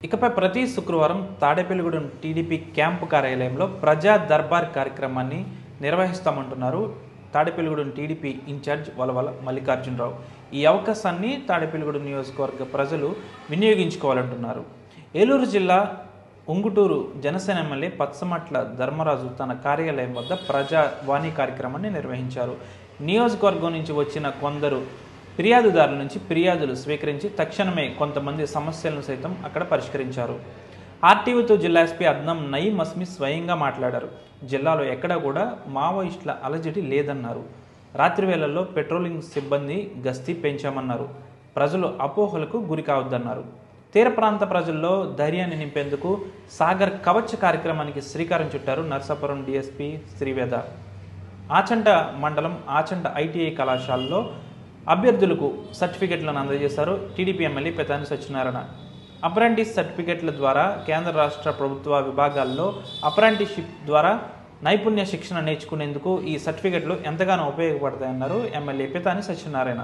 ఇకపై ప్రతి శుక్రవారం తాడేపల్లిగూడెం టీడీపీ క్యాంపు కార్యాలయంలో ప్రజా దర్బార్ కార్యక్రమాన్ని నిర్వహిస్తామంటున్నారు తాడేపల్లిగూడెం టీడీపీ ఇన్ఛార్జ్ వలవల మల్లికార్జునరావు. ఈ అవకాశాన్ని తాడేపల్లిగూడెం నియోజకవర్గ ప్రజలు వినియోగించుకోవాలంటున్నారు. ఏలూరు జిల్లా ఉంగుటూరు జనసేన ఎమ్మెల్యే పచ్చమట్ల ధర్మరాజు తన కార్యాలయం వద్ద ప్రజావాణి కార్యక్రమాన్ని నిర్వహించారు. నియోజకవర్గం నుంచి వచ్చిన కొందరు ఫిర్యాదుదారుల నుంచి ఫిర్యాదులు స్వీకరించి తక్షణమే కొంతమంది సమస్యలను సైతం అక్కడ పరిష్కరించారు. ఆర్టీవీతో జిల్లా ఎస్పీ అద్నం నయీం అస్మి స్వయంగా మాట్లాడారు. జిల్లాలో ఎక్కడా కూడా మావోయిస్టుల అలజడి లేదన్నారు. రాత్రి వేళల్లో పెట్రోలింగ్ సిబ్బంది గస్తీ పెంచామన్నారు. ప్రజలు అపోహలకు గురి కావద్దన్నారు. తీర ప్రాంత ప్రజల్లో ధైర్యాన్ని నింపేందుకు సాగర్ కవచ్ కార్యక్రమానికి శ్రీకారం చుట్టారు నర్సాపురం డీఎస్పీ శ్రీవేద. ఆచంట మండలం ఆచంట ఐటీఐ కళాశాలలో అభ్యర్థులకు సర్టిఫికెట్లను అందజేశారు టీడీపీ ఎమ్మెల్యే పెతాని సత్యనారాయణ. అప్రెంటిస్ సర్టిఫికెట్ల ద్వారా కేంద్ర రాష్ట్ర ప్రభుత్వ విభాగాల్లో అప్రెంటిస్షిప్ ద్వారా నైపుణ్య శిక్షణ నేర్చుకునేందుకు ఈ సర్టిఫికెట్లు ఎంతగానో ఉపయోగపడతాయన్నారు ఎమ్మెల్యే పెతాని సత్యనారాయణ.